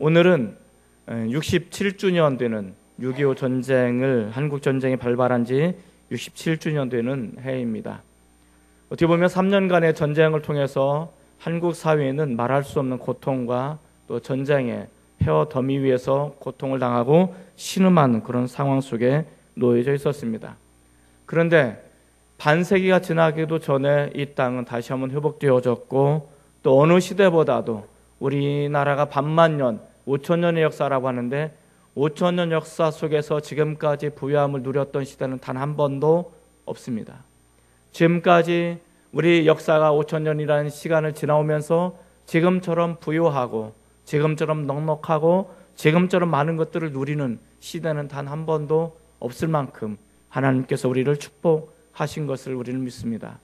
오늘은 67주년 되는 6.25 전쟁을 한국 전쟁이 발발한 지 67주년 되는 해입니다. 어떻게 보면 3년간의 전쟁을 통해서 한국 사회는 말할 수 없는 고통과 또 전쟁의 폐허 더미 위에서 고통을 당하고 신음하는 그런 상황 속에 놓여져 있었습니다. 그런데 반세기가 지나기도 전에 이 땅은 다시 한번 회복되어졌고 또 어느 시대보다도 우리나라가 반만년, 5천년의 역사라고 하는데 5천년 역사 속에서 지금까지 부유함을 누렸던 시대는 단 한 번도 없습니다. 지금까지 우리 역사가 5천년이라는 시간을 지나오면서 지금처럼 부유하고 지금처럼 넉넉하고 지금처럼 많은 것들을 누리는 시대는 단 한 번도 없을 만큼 하나님께서 우리를 축복하신 것을 우리는 믿습니다.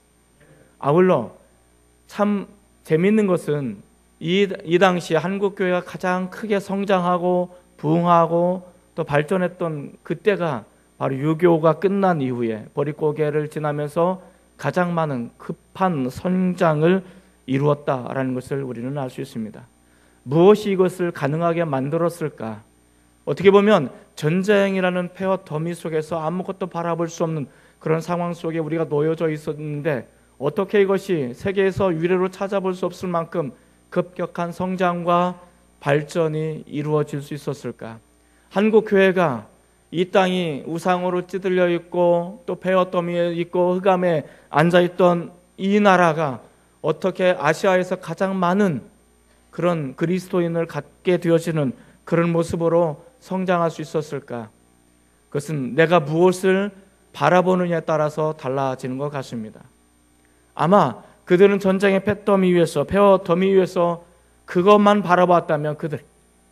아울러 참 재미있는 것은 이 당시 한국교회가 가장 크게 성장하고 부흥하고 또 발전했던 그때가 바로 6.25가 끝난 이후에 보릿고개를 지나면서 가장 많은 급한 성장을 이루었다라는 것을 우리는 알 수 있습니다. 무엇이 이것을 가능하게 만들었을까? 어떻게 보면 전쟁이라는 폐허 더미 속에서 아무것도 바라볼 수 없는 그런 상황 속에 우리가 놓여져 있었는데 어떻게 이것이 세계에서 유례로 찾아볼 수 없을 만큼 급격한 성장과 발전이 이루어질 수 있었을까? 한국 교회가 이 땅이 우상으로 찌들려 있고 또 폐허 더미에 있고 흑암에 앉아있던 이 나라가 어떻게 아시아에서 가장 많은 그런 그리스도인을 갖게 되어지는 그런 모습으로 성장할 수 있었을까? 그것은 내가 무엇을 바라보느냐에 따라서 달라지는 것 같습니다. 아마 그들은 전쟁의 폐허 더미 위에서 그것만 바라봤다면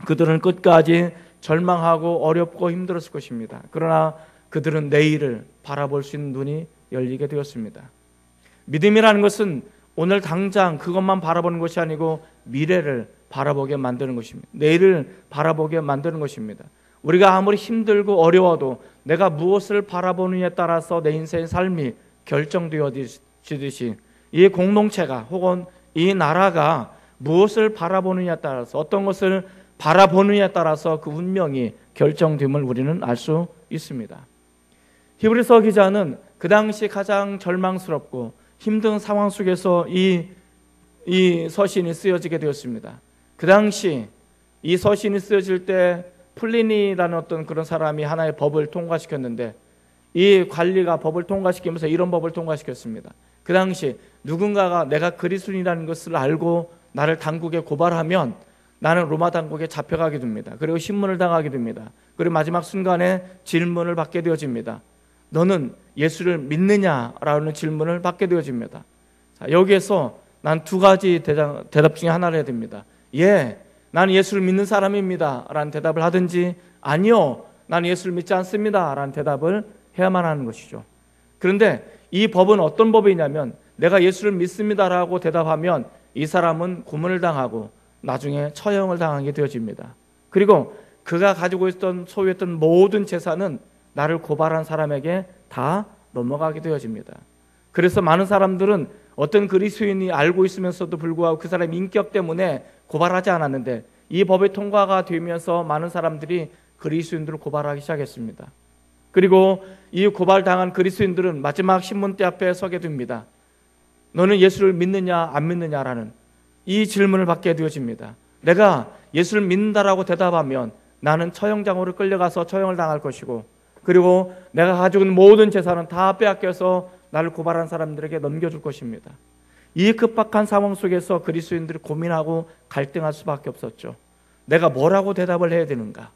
그들은 끝까지 절망하고 어렵고 힘들었을 것입니다. 그러나 그들은 내일을 바라볼 수 있는 눈이 열리게 되었습니다. 믿음이라는 것은 오늘 당장 그것만 바라보는 것이 아니고 미래를 바라보게 만드는 것입니다. 내일을 바라보게 만드는 것입니다. 우리가 아무리 힘들고 어려워도 내가 무엇을 바라보느냐에 따라서 내 인생의 삶이 결정되어지듯이 이 공동체가 혹은 이 나라가 무엇을 바라보느냐에 따라서 어떤 것을 바라보느냐에 따라서 그 운명이 결정됨을 우리는 알 수 있습니다. 히브리서 기자는 그 당시 가장 절망스럽고 힘든 상황 속에서 이 서신이 쓰여지게 되었습니다. 그 당시 이 서신이 쓰여질 때 플리니라는 어떤 그런 사람이 하나의 법을 통과시켰는데 이 관리가 법을 통과시키면서 이런 법을 통과시켰습니다. 그 당시 누군가가 내가 그리스도인이라는 것을 알고 나를 당국에 고발하면 나는 로마 당국에 잡혀가게 됩니다. 그리고 신문을 당하게 됩니다. 그리고 마지막 순간에 질문을 받게 되어집니다. 너는 예수를 믿느냐라는 질문을 받게 되어집니다. 자, 여기에서 난 두 가지 대답 중에 하나를 해야 됩니다. 예, 나는 예수를 믿는 사람입니다 라는 대답을 하든지 아니요, 나는 예수를 믿지 않습니다 라는 대답을 해야만 하는 것이죠. 그런데 이 법은 어떤 법이냐면 내가 예수를 믿습니다라고 대답하면 이 사람은 고문을 당하고 나중에 처형을 당하게 되어집니다. 그리고 그가 가지고 있던 소유했던 모든 재산은 나를 고발한 사람에게 다 넘어가게 되어집니다. 그래서 많은 사람들은 어떤 그리스도인이 알고 있으면서도 불구하고 그 사람의 인격 때문에 고발하지 않았는데 이 법이 통과가 되면서 많은 사람들이 그리스도인들을 고발하기 시작했습니다. 그리고 이 고발당한 그리스도인들은 마지막 신문대 앞에 서게 됩니다. 너는 예수를 믿느냐 안 믿느냐라는 이 질문을 받게 되어집니다. 내가 예수를 믿는다라고 대답하면 나는 처형장으로 끌려가서 처형을 당할 것이고 그리고 내가 가지고 있는 모든 재산은 다 빼앗겨서 나를 고발한 사람들에게 넘겨줄 것입니다. 이 급박한 상황 속에서 그리스도인들이 고민하고 갈등할 수밖에 없었죠. 내가 뭐라고 대답을 해야 되는가?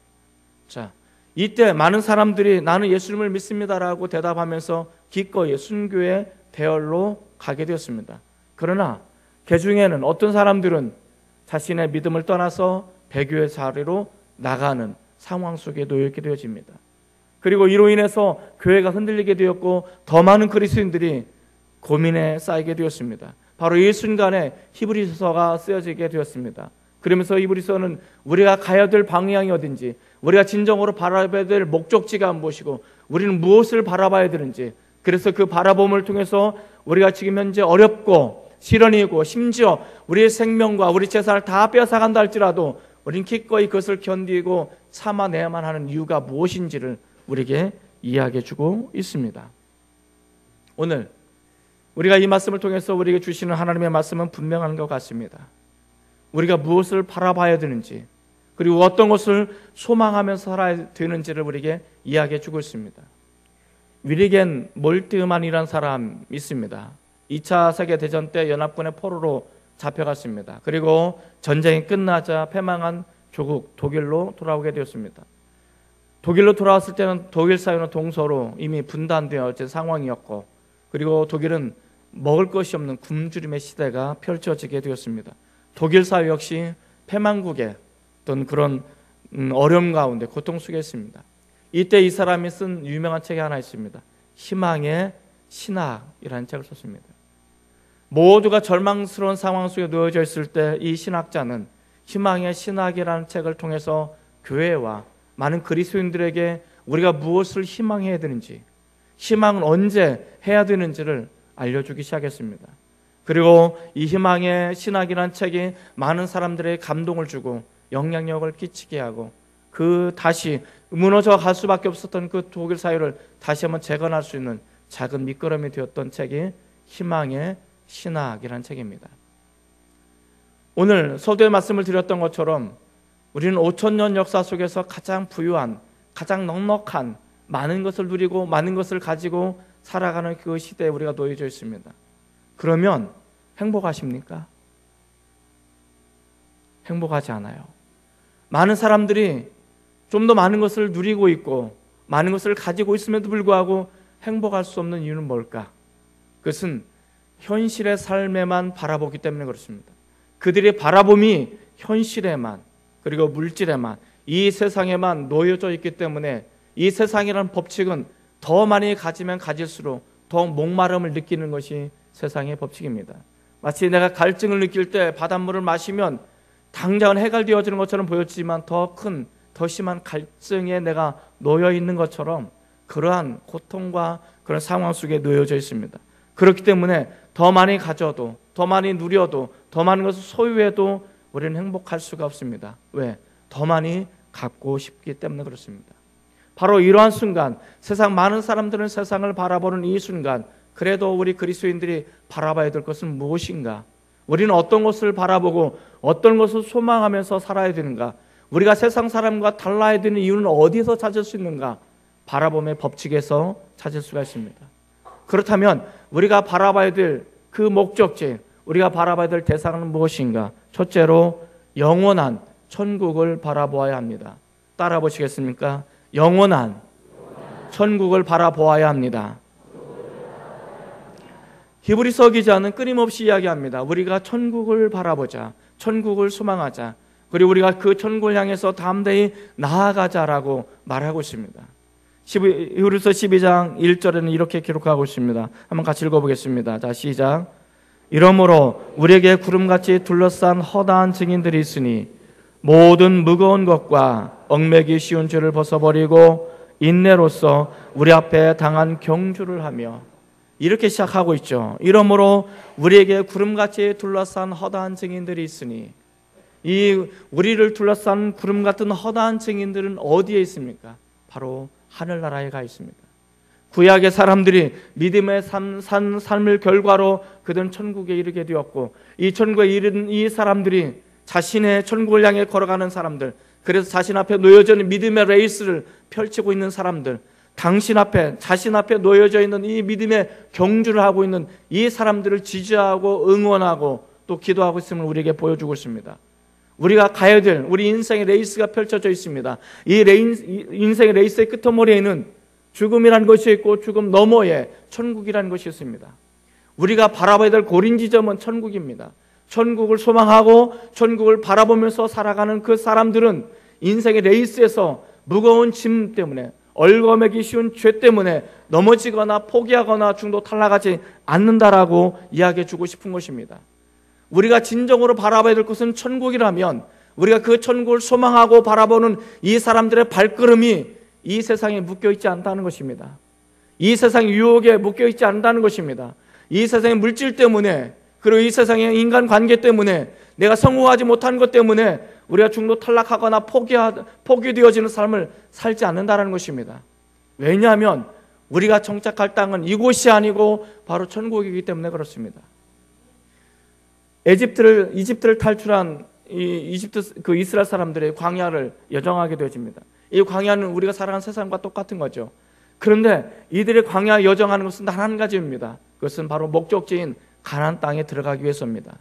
자, 이때 많은 사람들이 나는 예수님을 믿습니다라고 대답하면서 기꺼이 순교의 대열로 가게 되었습니다. 그러나 그 중에는 어떤 사람들은 자신의 믿음을 떠나서 배교의 자리로 나가는 상황 속에 놓여있게 되어집니다. 그리고 이로 인해서 교회가 흔들리게 되었고 더 많은 그리스도인들이 고민에 쌓이게 되었습니다. 바로 이 순간에 히브리서가 쓰여지게 되었습니다. 그러면서 히브리서는 우리가 가야 될 방향이 어딘지, 우리가 진정으로 바라봐야 될 목적지가 무엇이고 우리는 무엇을 바라봐야 되는지, 그래서 그 바라봄을 통해서 우리가 지금 현재 어렵고 시련이고 심지어 우리의 생명과 우리 재산을 다 빼앗아간다 할지라도 우린 기꺼이 그것을 견디고 참아내야만 하는 이유가 무엇인지를 우리에게 이야기해 주고 있습니다. 오늘 우리가 이 말씀을 통해서 우리에게 주시는 하나님의 말씀은 분명한 것 같습니다. 우리가 무엇을 바라봐야 되는지, 그리고 어떤 것을 소망하면서 살아야 되는지를 우리에게 이야기해 주고 있습니다. 위리겐 몰트만이라는 사람이 있습니다. 2차 세계대전 때 연합군의 포로로 잡혀갔습니다. 그리고 전쟁이 끝나자 패망한 조국 독일로 돌아오게 되었습니다. 독일로 돌아왔을 때는 독일 사회는 동서로 이미 분단되어진 상황이었고, 그리고 독일은 먹을 것이 없는 굶주림의 시대가 펼쳐지게 되었습니다. 독일 사회 역시 패망국의 어떤 그런 어려움 가운데 고통 속에 있습니다. 이때 이 사람이 쓴 유명한 책이 하나 있습니다. 희망의 신학이라는 책을 썼습니다. 모두가 절망스러운 상황 속에 놓여져 있을 때 이 신학자는 희망의 신학이라는 책을 통해서 교회와 많은 그리스도인들에게 우리가 무엇을 희망해야 되는지, 희망은 언제 해야 되는지를 알려주기 시작했습니다. 그리고 이 희망의 신학이라는 책이 많은 사람들에게 감동을 주고 영향력을 끼치게 하고, 그 다시 무너져 갈 수밖에 없었던 그 독일 사회를 다시 한번 재건할 수 있는 작은 밑거름이 되었던 책이 희망의 신학이라는 책입니다. 오늘 서두에 말씀을 드렸던 것처럼 우리는 5,000년 역사 속에서 가장 부유한, 가장 넉넉한 많은 것을 누리고 많은 것을 가지고 살아가는 그 시대에 우리가 놓여져 있습니다. 그러면 행복하십니까? 행복하지 않아요. 많은 사람들이 좀 더 많은 것을 누리고 있고 많은 것을 가지고 있음에도 불구하고 행복할 수 없는 이유는 뭘까? 그것은 현실의 삶에만 바라보기 때문에 그렇습니다. 그들의 바라봄이 현실에만, 그리고 물질에만, 이 세상에만 놓여져 있기 때문에 이 세상이라는 법칙은 더 많이 가지면 가질수록 더 목마름을 느끼는 것이 세상의 법칙입니다. 마치 내가 갈증을 느낄 때 바닷물을 마시면 당장은 해결되어지는 것처럼 보였지만 더 큰, 더 심한 갈증에 내가 놓여 있는 것처럼 그러한 고통과 그런 상황 속에 놓여져 있습니다. 그렇기 때문에 더 많이 가져도, 더 많이 누려도, 더 많은 것을 소유해도 우리는 행복할 수가 없습니다. 왜? 더 많이 갖고 싶기 때문에 그렇습니다. 바로 이러한 순간, 세상 많은 사람들은 세상을 바라보는 이 순간, 그래도 우리 그리스도인들이 바라봐야 될 것은 무엇인가? 우리는 어떤 것을 바라보고 어떤 것을 소망하면서 살아야 되는가? 우리가 세상 사람과 달라야 되는 이유는 어디서 찾을 수 있는가? 바라봄의 법칙에서 찾을 수가 있습니다. 그렇다면 우리가 바라봐야 될 그 목적지, 우리가 바라봐야 될 대상은 무엇인가? 첫째로 영원한 천국을 바라보아야 합니다. 따라 보시겠습니까? 영원한 천국을 바라보아야 합니다. 히브리서 기자는 끊임없이 이야기합니다. 우리가 천국을 바라보자, 천국을 소망하자, 그리고 우리가 그 천국을 향해서 담대히 나아가자라고 말하고 있습니다. 히브리서 12장 1절에는 이렇게 기록하고 있습니다. 한번 같이 읽어보겠습니다. 자, 시작. 이러므로 우리에게 구름같이 둘러싼 허다한 증인들이 있으니 모든 무거운 것과 얽매기 쉬운 죄를 벗어버리고 인내로써 우리 앞에 당한 경주를 하며, 이렇게 시작하고 있죠. 이러므로 우리에게 구름같이 둘러싼 허다한 증인들이 있으니, 이 우리를 둘러싼 구름 같은 허다한 증인들은 어디에 있습니까? 바로 하늘나라에 가 있습니다. 구약의 사람들이 믿음의 삶을 결과로 그들은 천국에 이르게 되었고, 이 천국에 이른 이 사람들이 자신의 천국을 향해 걸어가는 사람들, 그래서 자신 앞에 놓여져 있는 믿음의 레이스를 펼치고 있는 사람들, 당신 앞에, 자신 앞에 놓여져 있는 이 믿음의 경주를 하고 있는 이 사람들을 지지하고 응원하고 또 기도하고 있음을 우리에게 보여주고 있습니다. 우리가 가야 될 우리 인생의 레이스가 펼쳐져 있습니다. 이 인생의 레이스의 끄트머리에는 죽음이라는 것이 있고 죽음 너머에 천국이라는 것이 있습니다. 우리가 바라봐야 될 고린 지점은 천국입니다. 천국을 소망하고 천국을 바라보면서 살아가는 그 사람들은 인생의 레이스에서 무거운 짐 때문에, 얽어매기 쉬운 죄 때문에 넘어지거나 포기하거나 중도 탈락하지 않는다라고 이야기해 주고 싶은 것입니다. 우리가 진정으로 바라봐야 될 것은 천국이라면 우리가 그 천국을 소망하고 바라보는 이 사람들의 발걸음이 이 세상에 묶여있지 않다는 것입니다. 이 세상 유혹에 묶여있지 않다는 것입니다. 이 세상의 물질 때문에 그리고 이 세상의 인간 관계 때문에, 내가 성공하지 못한 것 때문에 우리가 중도 탈락하거나 포기되어지는 삶을 살지 않는다는 것입니다. 왜냐하면 우리가 정착할 땅은 이곳이 아니고 바로 천국이기 때문에 그렇습니다. 이집트를 탈출한 그 이스라엘 사람들의 광야를 여정하게 되어집니다. 이 광야는 우리가 살아가는 세상과 똑같은 거죠. 그런데 이들의 광야 여정하는 것은 단 한 가지입니다. 그것은 바로 목적지인 가나안 땅에 들어가기 위해서입니다.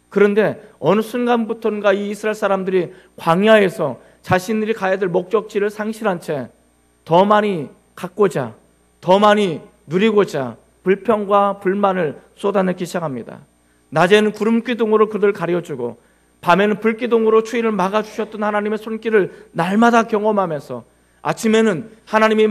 그런데 어느 순간부터인가 이 이스라엘 사람들이 광야에서 자신들이 가야 될 목적지를 상실한 채 더 많이 갖고자, 더 많이 누리고자 불평과 불만을 쏟아내기 시작합니다. 낮에는 구름 기둥으로 그들을 가려주고 밤에는 불기둥으로 추위를 막아주셨던 하나님의 손길을 날마다 경험하면서 아침에는 하나님이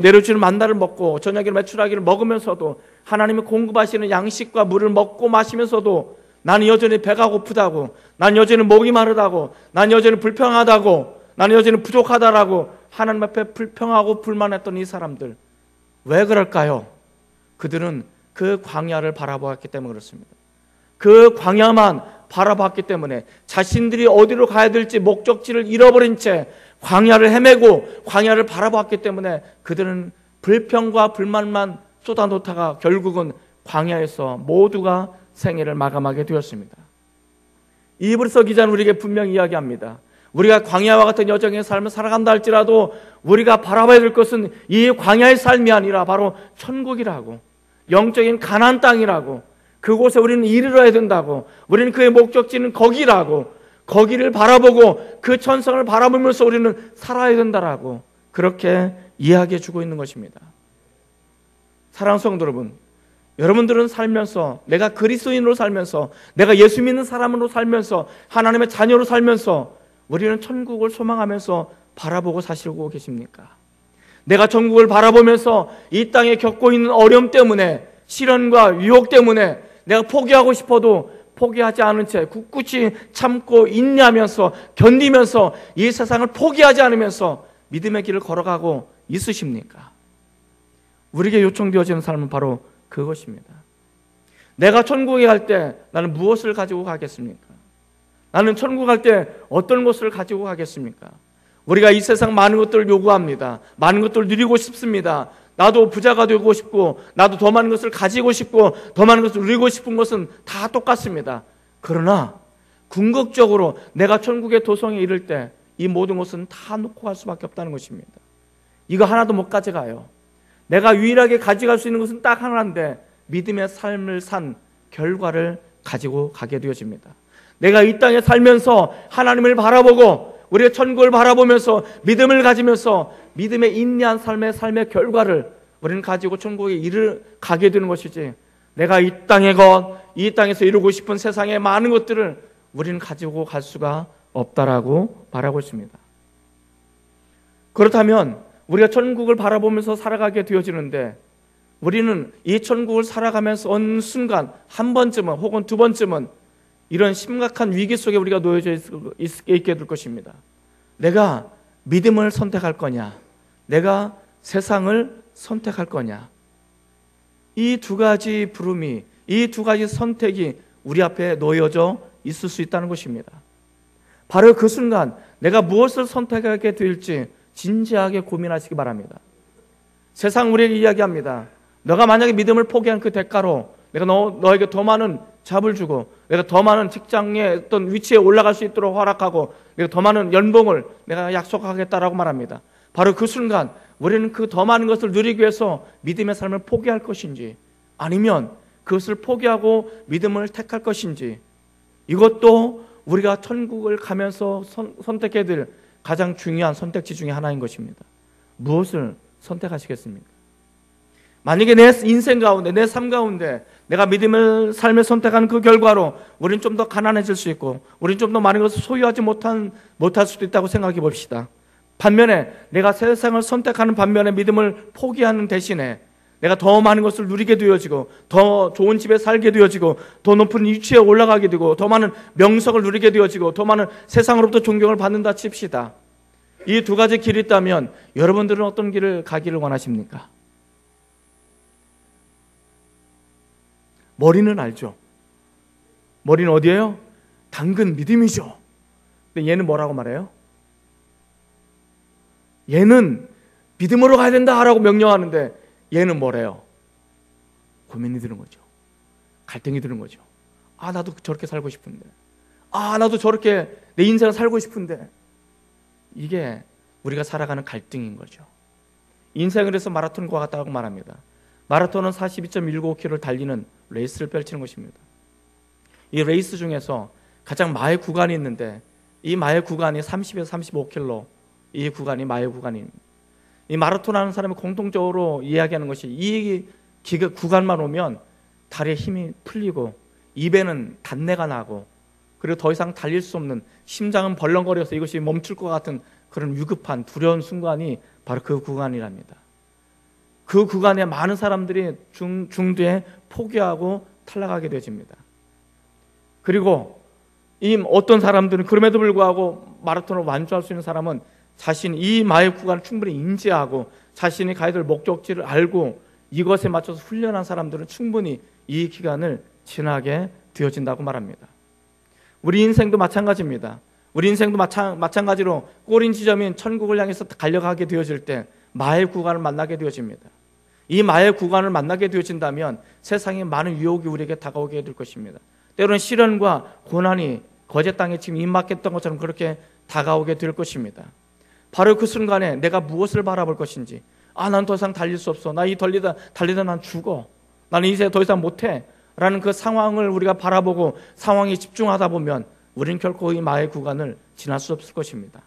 내려주는 만나를 먹고 저녁에는 메추라기를 먹으면서도 하나님이 공급하시는 양식과 물을 먹고 마시면서도 나는 여전히 배가 고프다고, 난 여전히 목이 마르다고, 난 여전히 불평하다고, 나는 여전히 부족하다라고 하나님 앞에 불평하고 불만했던 이 사람들, 왜 그럴까요? 그들은 그 광야를 바라보았기 때문에 그렇습니다. 그 광야만 바라봤기 때문에 자신들이 어디로 가야 될지 목적지를 잃어버린 채 광야를 헤매고 광야를 바라봤기 때문에 그들은 불평과 불만만 쏟아놓다가 결국은 광야에서 모두가 생애를 마감하게 되었습니다. 이브리서 기자는 우리에게 분명히 이야기합니다. 우리가 광야와 같은 여정의 삶을 살아간다 할지라도 우리가 바라봐야 될 것은 이 광야의 삶이 아니라 바로 천국이라고, 영적인 가나안 땅이라고, 그곳에 우리는 이르러야 된다고, 우리는 그의 목적지는 거기라고, 거기를 바라보고 그 천성을 바라보면서 우리는 살아야 된다라고 그렇게 이야기해 주고 있는 것입니다. 사랑하는 성도 여러분, 여러분들은 살면서, 내가 그리스도인으로 살면서, 내가 예수 믿는 사람으로 살면서, 하나님의 자녀로 살면서 우리는 천국을 소망하면서 바라보고 사시고 계십니까? 내가 천국을 바라보면서 이 땅에 겪고 있는 어려움 때문에, 시련과 유혹 때문에 내가 포기하고 싶어도 포기하지 않은 채 굳굳이 참고 인내하면서 견디면서 이 세상을 포기하지 않으면서 믿음의 길을 걸어가고 있으십니까? 우리에게 요청되어지는 삶은 바로 그것입니다. 내가 천국에 갈 때 나는 무엇을 가지고 가겠습니까? 나는 천국 갈 때 어떤 것을 가지고 가겠습니까? 우리가 이 세상 많은 것들을 요구합니다. 많은 것들을 누리고 싶습니다. 나도 부자가 되고 싶고, 나도 더 많은 것을 가지고 싶고, 더 많은 것을 누리고 싶은 것은 다 똑같습니다. 그러나 궁극적으로 내가 천국의 도성에 이를 때 이 모든 것은 다 놓고 갈 수밖에 없다는 것입니다. 이거 하나도 못 가져가요. 내가 유일하게 가져갈 수 있는 것은 딱 하나인데, 믿음의 삶을 산 결과를 가지고 가게 되어집니다. 내가 이 땅에 살면서 하나님을 바라보고 우리의 천국을 바라보면서 믿음을 가지면서 믿음의 인내한 삶의 결과를 우리는 가지고 천국에 가게 되는 것이지, 내가 이 땅에서 이루고 싶은 세상의 많은 것들을 우리는 가지고 갈 수가 없다라고 말하고 있습니다. 그렇다면 우리가 천국을 바라보면서 살아가게 되어지는데, 우리는 이 천국을 살아가면서 어느 순간 한 번쯤은 혹은 두 번쯤은 이런 심각한 위기 속에 우리가 놓여져 있게 될 것입니다. 내가 믿음을 선택할 거냐, 내가 세상을 선택할 거냐. 이 두 가지 부름이, 이 두 가지 선택이 우리 앞에 놓여져 있을 수 있다는 것입니다. 바로 그 순간 내가 무엇을 선택하게 될지 진지하게 고민하시기 바랍니다. 세상 우리에게 이야기합니다. 너가 만약에 믿음을 포기한 그 대가로 내가 너에게 더 많은 잡을 주고, 내가 더 많은 직장의 어떤 위치에 올라갈 수 있도록 허락하고, 내가 더 많은 연봉을 내가 약속하겠다라고 말합니다. 바로 그 순간 우리는 그 더 많은 것을 누리기 위해서 믿음의 삶을 포기할 것인지, 아니면 그것을 포기하고 믿음을 택할 것인지, 이것도 우리가 천국을 가면서 선택해야 될 가장 중요한 선택지 중에 하나인 것입니다. 무엇을 선택하시겠습니까? 만약에 내 인생 가운데, 내 삶 가운데 내가 믿음의 삶을 선택한 그 결과로 우리는 좀 더 가난해질 수 있고, 우리는 좀 더 많은 것을 소유하지 못할 수도 있다고 생각해 봅시다. 반면에 내가 세상을 선택하는 반면에 믿음을 포기하는 대신에 내가 더 많은 것을 누리게 되어지고, 더 좋은 집에 살게 되어지고, 더 높은 위치에 올라가게 되고, 더 많은 명성을 누리게 되어지고, 더 많은 세상으로부터 존경을 받는다 칩시다. 이 두 가지 길이 있다면 여러분들은 어떤 길을 가기를 원하십니까? 머리는 알죠. 머리는 어디예요? 당근 믿음이죠. 근데 얘는 뭐라고 말해요? 얘는 믿음으로 가야 된다라고 명령하는데 얘는 뭐래요? 고민이 드는 거죠. 갈등이 드는 거죠. 아, 나도 저렇게 살고 싶은데. 아, 나도 저렇게 내 인생을 살고 싶은데. 이게 우리가 살아가는 갈등인 거죠. 인생을 해서 마라톤과 같다고 말합니다. 마라톤은 42.195km를 달리는 레이스를 펼치는 것입니다. 이 레이스 중에서 가장 마의 구간이 있는데 이 마의 구간이 30에서 35km, 이 구간이 마의 구간입니다. 이 마라톤 하는 사람이 공통적으로 이야기하는 것이 이 구간만 오면 다리에 힘이 풀리고 입에는 단내가 나고 그리고 더 이상 달릴 수 없는, 심장은 벌렁거려서 이것이 멈출 것 같은 그런 위급한 두려운 순간이 바로 그 구간이랍니다. 그 구간에 많은 사람들이 중도에 포기하고 탈락하게 되어집니다. 그리고 이 어떤 사람들은 그럼에도 불구하고 마라톤을 완주할 수 있는 사람은 자신이 이 마의 구간을 충분히 인지하고 자신이 가야 될 목적지를 알고 이것에 맞춰서 훈련한 사람들은 충분히 이 기간을 지나게 되어진다고 말합니다. 우리 인생도 마찬가지입니다. 우리 인생도 마찬가지로 꼬린 지점인 천국을 향해서 달려가게 되어질 때 마의 구간을 만나게 되어집니다. 이 마의 구간을 만나게 되어진다면 세상에 많은 유혹이 우리에게 다가오게 될 것입니다. 때로는 시련과 고난이 거제 땅에 지금 임박했던 것처럼 그렇게 다가오게 될 것입니다. 바로 그 순간에 내가 무엇을 바라볼 것인지, 아, 난 더 이상 달릴 수 없어. 나 이 달리다 난 죽어. 나는 이제 더 이상 못해. 라는 그 상황을 우리가 바라보고 상황에 집중하다 보면 우리는 결코 이 마의 구간을 지날 수 없을 것입니다.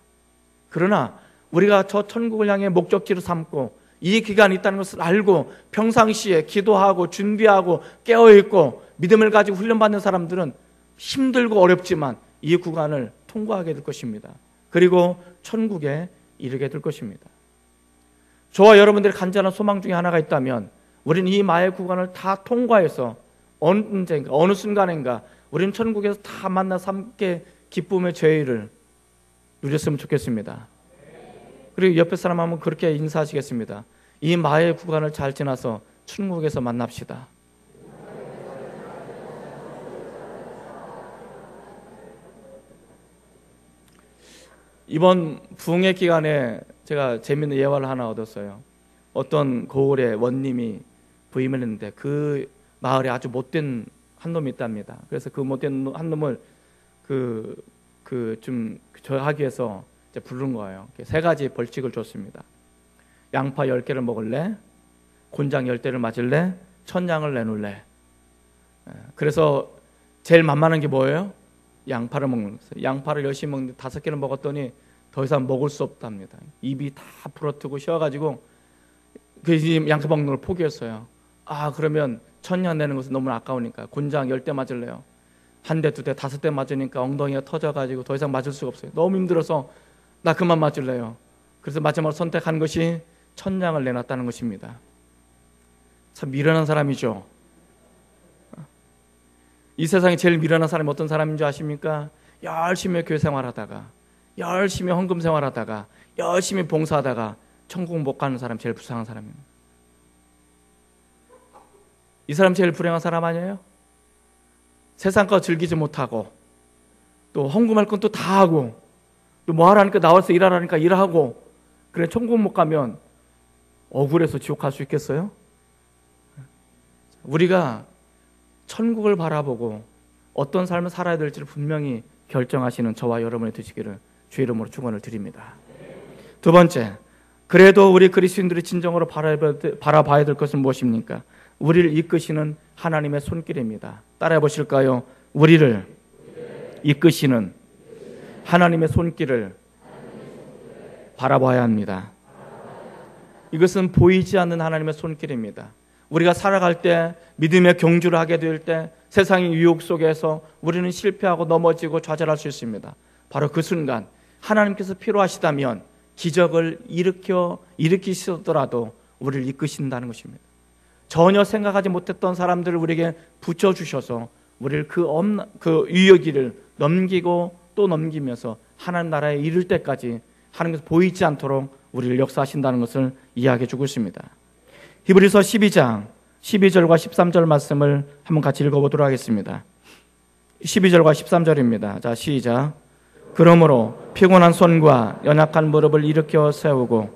그러나 우리가 저 천국을 향해 목적지로 삼고 이 기간이 있다는 것을 알고 평상시에 기도하고 준비하고 깨어있고 믿음을 가지고 훈련받는 사람들은 힘들고 어렵지만 이 구간을 통과하게 될 것입니다. 그리고 천국에 이르게 될 것입니다. 저와 여러분들의 간절한 소망 중에 하나가 있다면 우리는 이 마의 구간을 다 통과해서 언젠가 어느 순간인가 우리는 천국에서 다 만나서 함께 기쁨의 죄를 누렸으면 좋겠습니다. 그리고 옆에 사람 한번 그렇게 인사하시겠습니다. 이 마의 구간을 잘 지나서 천국에서 만납시다. 이번 부흥회 기간에 제가 재밌는 예화를 하나 얻었어요. 어떤 고을의 원님이 부임을 했는데 그 마을에 아주 못된 한 놈이 있답니다. 그래서 그 못된 한 놈을 좀 저하기 위해서 이제 부른 거예요. 세 가지 벌칙을 줬습니다. 양파 10개를 먹을래? 곤장 10대를 맞을래? 천냥을 내놓을래? 그래서 제일 만만한 게 뭐예요? 양파를 먹는 거예요. 양파를 열심히 먹는데 5개를 먹었더니 더 이상 먹을 수 없답니다. 입이 다 부러뜨고 쉬어가지고 그 양파 먹는 걸 포기했어요. 아, 그러면 천냥 내는 것은 너무 아까우니까 곤장 10대 맞을래요. 1대, 2대, 5대 맞으니까 엉덩이가 터져가지고 더 이상 맞을 수가 없어요. 너무 힘들어서 나 그만 맞을래요. 그래서 마지막으로 선택한 것이 천냥을 내놨다는 것입니다. 참 미련한 사람이죠. 이 세상에 제일 미련한 사람이 어떤 사람인 줄 아십니까? 열심히 교회 생활하다가, 열심히 헌금 생활하다가, 열심히 봉사하다가 천국 못 가는 사람, 제일 불쌍한 사람입니다. 이 사람 제일 불행한 사람 아니에요? 세상 거 즐기지 못하고 또 헌금할 건 또 다 하고 또 뭐 하라니까 나와서 일하라니까 일하고, 그래 천국 못 가면 억울해서 지옥 갈 수 있겠어요? 우리가 천국을 바라보고 어떤 삶을 살아야 될지를 분명히 결정하시는 저와 여러분이 되시기를 주의 이름으로 축원을 드립니다. 두 번째, 그래도 우리 그리스도인들이 진정으로 바라봐야 될 것은 무엇입니까? 우리를 이끄시는 하나님의 손길입니다. 따라해 보실까요? 우리를 이끄시는 하나님의 손길을 바라봐야 합니다. 이것은 보이지 않는 하나님의 손길입니다. 우리가 살아갈 때, 믿음의 경주를 하게 될 때, 세상의 유혹 속에서 우리는 실패하고 넘어지고 좌절할 수 있습니다. 바로 그 순간 하나님께서 필요하시다면 기적을 일으키시더라도 우리를 이끄신다는 것입니다. 전혀 생각하지 못했던 사람들을 우리에게 붙여주셔서 우리를 그 유효기를 넘기고 또 넘기면서 하나님 나라에 이를 때까지 하나님께서 보이지 않도록 우리를 역사하신다는 것을 이야기해 주고 있습니다. 히브리서 12장 12절과 13절 말씀을 한번 같이 읽어보도록 하겠습니다. 12절과 13절입니다. 자, 시작. 그러므로 피곤한 손과 연약한 무릎을 일으켜 세우고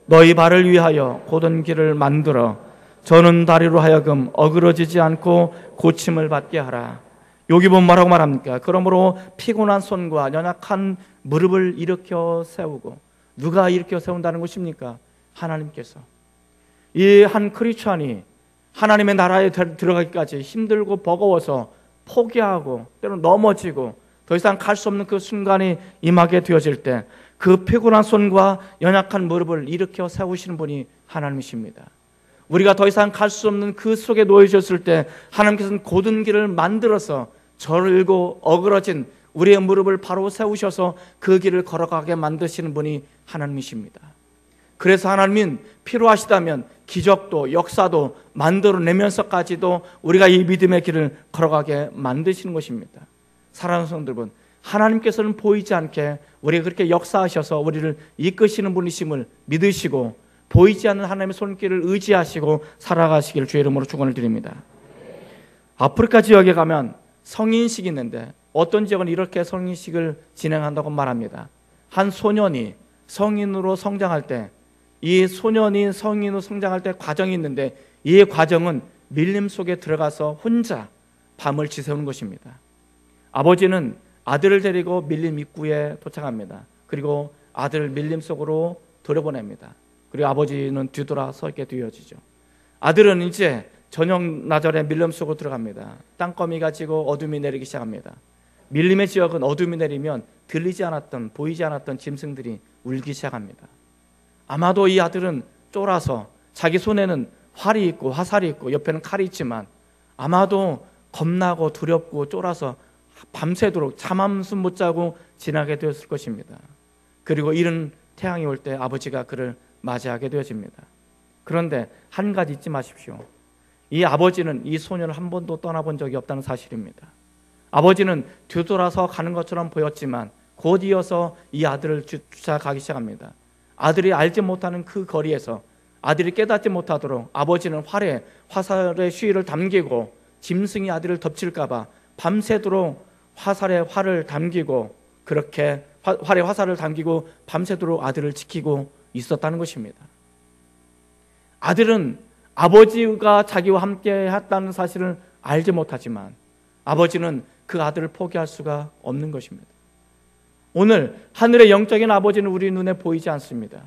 너희 발을 위하여 곧은 길을 만들어 저는 다리로 하여금 어그러지지 않고 고침을 받게 하라. 여기 보면 뭐라고 말합니까? 그러므로 피곤한 손과 연약한 무릎을 일으켜 세우고, 누가 일으켜 세운다는 것입니까? 하나님께서. 이 한 크리스찬이 하나님의 나라에 들어가기까지 힘들고 버거워서 포기하고 때로는 넘어지고 더 이상 갈 수 없는 그 순간이 임하게 되어질 때 그 피곤한 손과 연약한 무릎을 일으켜 세우시는 분이 하나님이십니다. 우리가 더 이상 갈 수 없는 그 속에 놓여졌을 때 하나님께서는 곧은 길을 만들어서 절고 어그러진 우리의 무릎을 바로 세우셔서 그 길을 걸어가게 만드시는 분이 하나님이십니다. 그래서 하나님은 필요하시다면 기적도 역사도 만들어내면서까지도 우리가 이 믿음의 길을 걸어가게 만드시는 것입니다. 사랑하는 성도들, 하나님께서는 보이지 않게 우리가 그렇게 역사하셔서 우리를 이끄시는 분이심을 믿으시고 보이지 않는 하나님의 손길을 의지하시고 살아가시길 주의 이름으로 축원을 드립니다. 아프리카 지역에 가면 성인식이 있는데 어떤 지역은 이렇게 성인식을 진행한다고 말합니다. 한 소년이 성인으로 성장할 때, 이 소년이 성인으로 성장할 때 과정이 있는데 이 과정은 밀림 속에 들어가서 혼자 밤을 지새우는 것입니다. 아버지는 아들을 데리고 밀림 입구에 도착합니다. 그리고 아들을 밀림 속으로 들여보냅니다. 그리고 아버지는 뒤돌아 서 있게 되어지죠. 아들은 이제 저녁 나절에 밀림 속으로 들어갑니다. 땅거미가 지고 어둠이 내리기 시작합니다. 밀림의 지역은 어둠이 내리면 들리지 않았던, 보이지 않았던 짐승들이 울기 시작합니다. 아마도 이 아들은 쫄아서 자기 손에는 활이 있고 화살이 있고 옆에는 칼이 있지만 아마도 겁나고 두렵고 쫄아서 밤새도록 잠 한숨 못 자고 지나게 되었을 것입니다. 그리고 이른 태양이 올 때 아버지가 그를 맞이하게 되어집니다. 그런데 한 가지 잊지 마십시오. 이 아버지는 이 소년을 한 번도 떠나본 적이 없다는 사실입니다. 아버지는 뒤돌아서 가는 것처럼 보였지만 곧 이어서 이 아들을 쫓아가기 시작합니다. 아들이 알지 못하는 그 거리에서 아들이 깨닫지 못하도록 아버지는 화살에 쉬를 담기고 짐승이 아들을 덮칠까 봐 밤새도록 화살에 활을 담기고 그렇게 활에 화살을 담기고 밤새도록 아들을 지키고 있었다는 것입니다. 아들은 아버지가 자기와 함께 했다는 사실을 알지 못하지만 아버지는 그 아들을 포기할 수가 없는 것입니다. 오늘 하늘의 영적인 아버지는 우리 눈에 보이지 않습니다.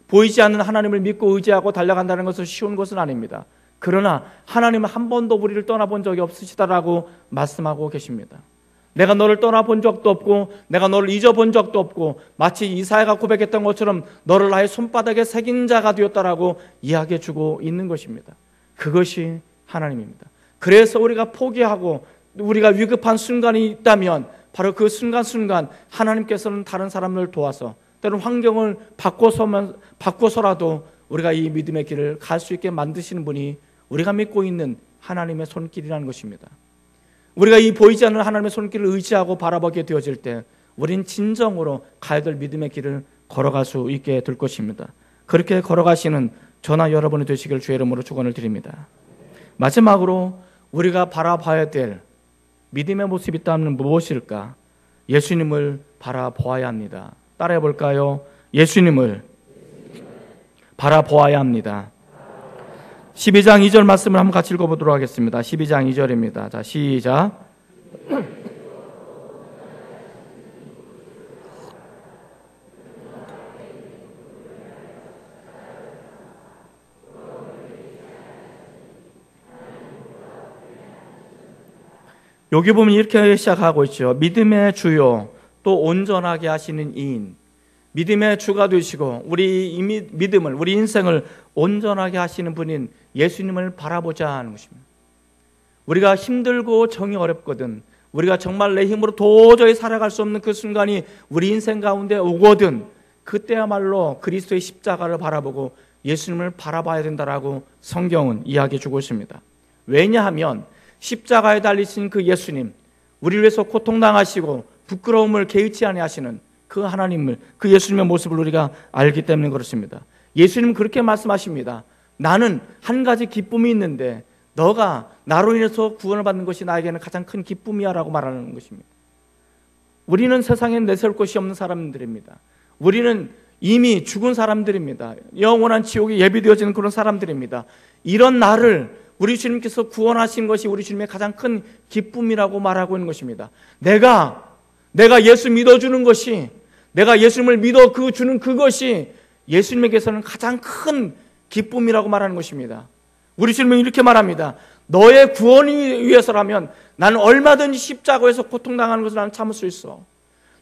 보이지 않는 하나님을 믿고 의지하고 달려간다는 것은 쉬운 것은 아닙니다. 그러나 하나님은 한 번도 우리를 떠나본 적이 없으시다라고 말씀하고 계십니다. 내가 너를 떠나본 적도 없고 내가 너를 잊어본 적도 없고 마치 이사야가 고백했던 것처럼 너를 나의 손바닥에 새긴 자가 되었다라고 이야기해 주고 있는 것입니다. 그것이 하나님입니다. 그래서 우리가 포기하고 우리가 위급한 순간이 있다면 바로 그 순간순간 하나님께서는 다른 사람을 도와서 때로는 환경을 바꿔서라도 우리가 이 믿음의 길을 갈 수 있게 만드시는 분이 우리가 믿고 있는 하나님의 손길이라는 것입니다. 우리가 이 보이지 않는 하나님의 손길을 의지하고 바라보게 되어질 때 우린 진정으로 가야 될 믿음의 길을 걸어갈 수 있게 될 것입니다. 그렇게 걸어가시는 저나 여러분이 되시길 주의 이름으로 축원을 드립니다. 마지막으로 우리가 바라봐야 될 믿음의 모습이 있다면 무엇일까? 예수님을 바라보아야 합니다. 따라해 볼까요? 예수님을 바라보아야 합니다. 12장 2절 말씀을 한번 같이 읽어보도록 하겠습니다. 12장 2절입니다. 자, 시작. 여기 보면 이렇게 시작하고 있죠. 믿음의 주요 또 온전하게 하시는 이인. 믿음의 주가 되시고 우리 믿음을, 우리 인생을 온전하게 하시는 분인 예수님을 바라보자 하는 것입니다. 우리가 힘들고 정이 어렵거든, 우리가 정말 내 힘으로 도저히 살아갈 수 없는 그 순간이 우리 인생 가운데 오거든, 그때야말로 그리스도의 십자가를 바라보고 예수님을 바라봐야 된다라고 성경은 이야기해 주고 있습니다. 왜냐하면 십자가에 달리신 그 예수님, 우리를 위해서 고통당하시고 부끄러움을 개의치 아니하시는 그 하나님을, 그 예수님의 모습을 우리가 알기 때문에 그렇습니다. 예수님은 그렇게 말씀하십니다. 나는 한 가지 기쁨이 있는데 너가 나로 인해서 구원을 받는 것이 나에게는 가장 큰 기쁨이야 라고 말하는 것입니다. 우리는 세상에 내세울 것이 없는 사람들입니다. 우리는 이미 죽은 사람들입니다. 영원한 지옥에 예비되어지는 그런 사람들입니다. 이런 나를 우리 주님께서 구원하신 것이 우리 주님의 가장 큰 기쁨이라고 말하고 있는 것입니다. 내가 예수 믿어주는 것이, 내가 예수님을 믿어 주는 그것이 예수님에게서는 가장 큰 기쁨이라고 말하는 것입니다. 우리 주님은 이렇게 말합니다. 너의 구원이 위해서라면 나는 얼마든지 십자가에서 고통당하는 것을 나는 참을 수 있어.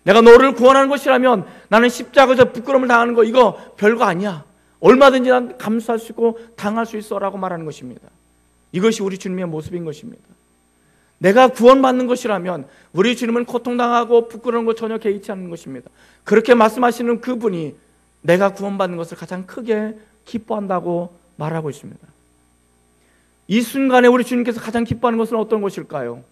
내가 너를 구원하는 것이라면 나는 십자가에서 부끄러움을 당하는 거 이거 별거 아니야. 얼마든지 난 감수할 수 있고 당할 수 있어 라고 말하는 것입니다. 이것이 우리 주님의 모습인 것입니다. 내가 구원받는 것이라면 우리 주님은 고통당하고 부끄러운 것 전혀 개의치 않는 것입니다. 그렇게 말씀하시는 그분이 내가 구원받는 것을 가장 크게 기뻐한다고 말하고 있습니다. 이 순간에 우리 주님께서 가장 기뻐하는 것은 어떤 것일까요?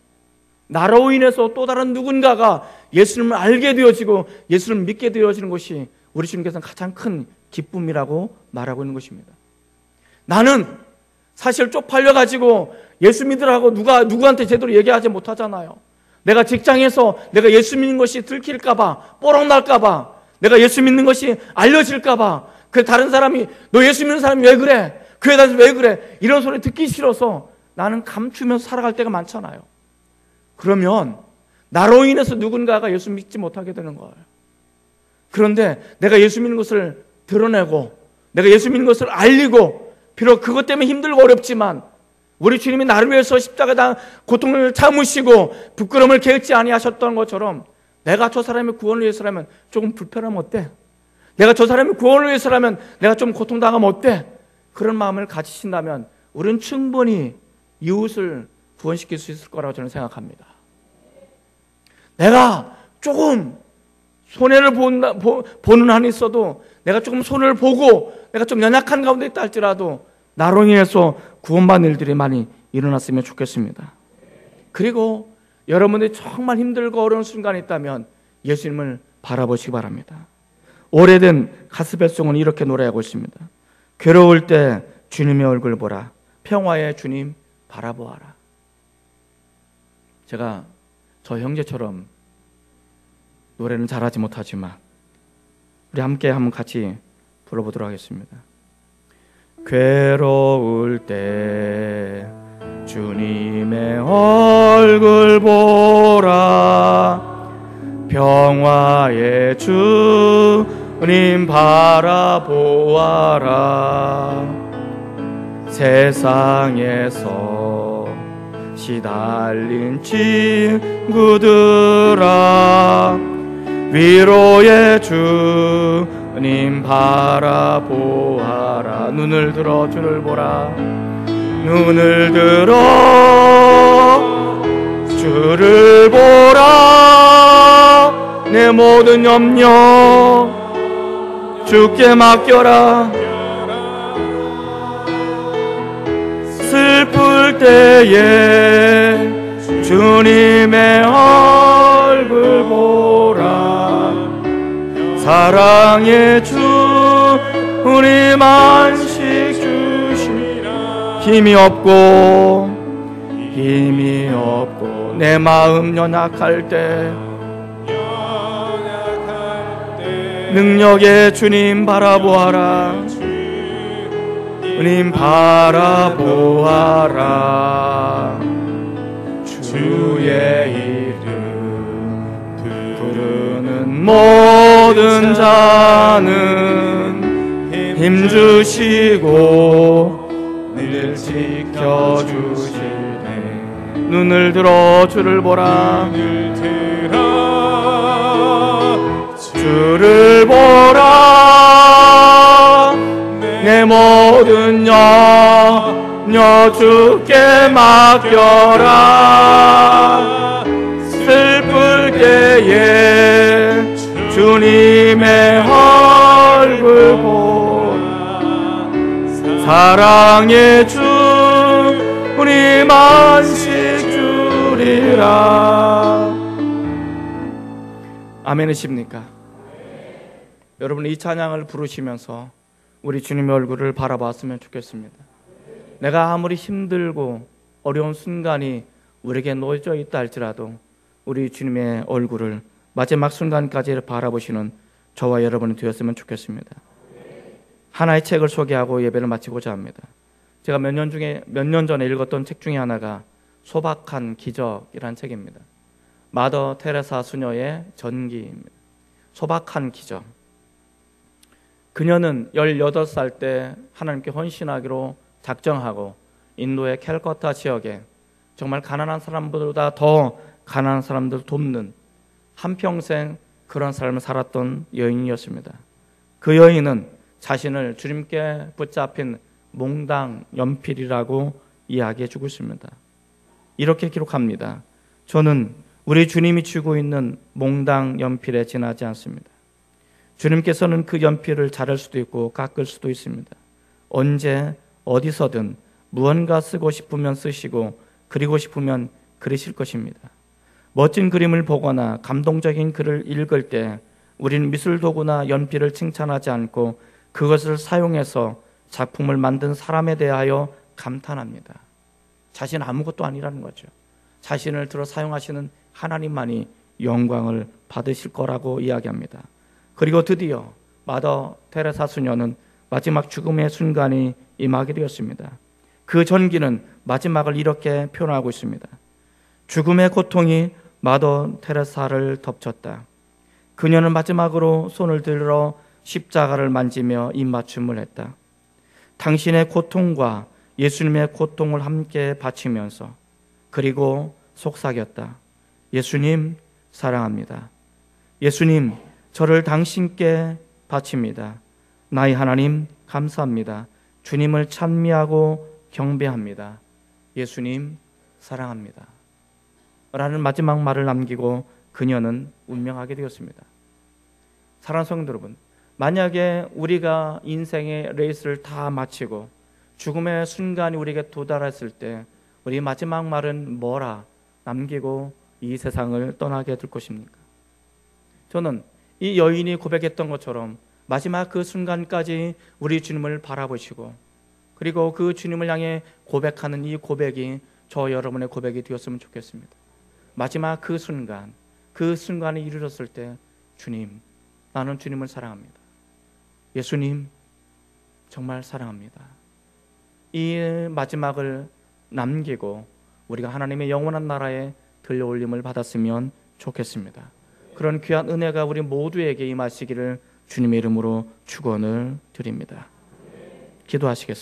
나로 인해서 또 다른 누군가가 예수님을 알게 되어지고 예수님을 믿게 되어지는 것이 우리 주님께서는 가장 큰 기쁨이라고 말하고 있는 것입니다. 나는 사실 쪽팔려가지고 예수 믿으라고 누구한테 제대로 얘기하지 못하잖아요. 내가 직장에서 내가 예수 믿는 것이 들킬까봐, 뽀록날까봐, 내가 예수 믿는 것이 알려질까봐, 그 다른 사람이 너 예수 믿는 사람이 왜 그래? 교회 다니면서 왜 그래? 이런 소리 듣기 싫어서 나는 감추면서 살아갈 때가 많잖아요. 그러면 나로 인해서 누군가가 예수 믿지 못하게 되는 거예요. 그런데 내가 예수 믿는 것을 드러내고 내가 예수 믿는 것을 알리고 비록 그것 때문에 힘들고 어렵지만 우리 주님이 나를 위해서 십자가에 고통을 참으시고 부끄러움을 개의치 아니하셨던 것처럼 내가 저 사람의 구원을 위해서라면 조금 불편하면 어때? 내가 저 사람의 구원을 위해서라면 내가 좀 고통당하면 어때? 그런 마음을 가지신다면 우리는 충분히 이웃을 구원시킬 수 있을 거라고 저는 생각합니다. 내가 조금 손해를 보는 한이 있어도 내가 조금 손해를 보고 내가 좀 연약한 가운데 있다 할지라도 나로 인해서 구원받는 일들이 많이 일어났으면 좋겠습니다. 그리고 여러분들이 정말 힘들고 어려운 순간이 있다면 예수님을 바라보시기 바랍니다. 오래된 가스펠송은 이렇게 노래하고 있습니다. 괴로울 때 주님의 얼굴 보라, 평화의 주님 바라보아라. 제가 저 형제처럼 노래는 잘하지 못하지만 우리 함께 한번 같이 불러보도록 하겠습니다. 괴로울 때 주님의 얼굴 보라, 평화의 주님 바라보아라. 세상에서 시달린 친구들아, 위로의 주님 바라보아라. 눈을 들어 주를 보라, 눈을 들어 주를 보라. 내 모든 염려 주께 맡겨라. 슬플 때에 주님의 얼굴 보라. 사랑의 주 우리 안식 주시라. 힘이 없고 내 마음 연약할 때 능력의 주님 바라보아라. 주님 바라보아라. 주의 이름 부르는 모든 자는 힘주시고 늘 지켜주시네. 눈을 들어 주를 보라, 주를 보라. 내 모든 염려 주께 맡겨라. 슬플 때에 주님의 얼굴 보라. 사랑의 주 우리 안식 주리라. 아멘이십니까? 여러분 이 찬양을 부르시면서 우리 주님의 얼굴을 바라봤으면 좋겠습니다. 내가 아무리 힘들고 어려운 순간이 우리에게 놓여져 있다 할지라도 우리 주님의 얼굴을 마지막 순간까지 바라보시는 저와 여러분이 되었으면 좋겠습니다. 하나의 책을 소개하고 예배를 마치고자 합니다. 제가 몇 년 전에 읽었던 책 중에 하나가 소박한 기적이라는 책입니다. 마더 테레사 수녀의 전기입니다. 소박한 기적. 그녀는 18살 때 하나님께 헌신하기로 작정하고 인도의 캘커타 지역에 정말 가난한 사람보다 더 가난한 사람들을 돕는 한평생 그런 삶을 살았던 여인이었습니다. 그 여인은 자신을 주님께 붙잡힌 몽당 연필이라고 이야기해 주고 있습니다. 이렇게 기록합니다. 저는 우리 주님이 쥐고 있는 몽당 연필에 지나지 않습니다. 주님께서는 그 연필을 자를 수도 있고 깎을 수도 있습니다. 언제 어디서든 무언가 쓰고 싶으면 쓰시고 그리고 싶으면 그리실 것입니다. 멋진 그림을 보거나 감동적인 글을 읽을 때 우리는 미술 도구나 연필을 칭찬하지 않고 그것을 사용해서 작품을 만든 사람에 대하여 감탄합니다. 자신 아무것도 아니라는 거죠. 자신을 들어 사용하시는 하나님만이 영광을 받으실 거라고 이야기합니다. 그리고 드디어 마더 테레사 수녀는 마지막 죽음의 순간이 임하게 되었습니다. 그 전기는 마지막을 이렇게 표현하고 있습니다. 죽음의 고통이 마더 테레사를 덮쳤다. 그녀는 마지막으로 손을 들어 십자가를 만지며 입맞춤을 했다. 당신의 고통과 예수님의 고통을 함께 바치면서 그리고 속삭였다. 예수님 사랑합니다. 예수님 저를 당신께 바칩니다. 나의 하나님 감사합니다. 주님을 찬미하고 경배합니다. 예수님 사랑합니다. 라는 마지막 말을 남기고 그녀는 운명하게 되었습니다. 사랑하는 성도 여러분, 만약에 우리가 인생의 레이스를 다 마치고 죽음의 순간이 우리에게 도달했을 때 우리 마지막 말은 뭐라 남기고 이 세상을 떠나게 될 것입니까? 저는 이 여인이 고백했던 것처럼 마지막 그 순간까지 우리 주님을 바라보시고 그리고 그 주님을 향해 고백하는 이 고백이 저 여러분의 고백이 되었으면 좋겠습니다. 마지막 그 순간이 이르렀을 때 주님, 나는 주님을 사랑합니다. 예수님, 정말 사랑합니다. 이 마지막을 남기고 우리가 하나님의 영원한 나라에 들려올림을 받았으면 좋겠습니다. 그런 귀한 은혜가 우리 모두에게 임하시기를 주님의 이름으로 축원을 드립니다. 기도하시겠습니다.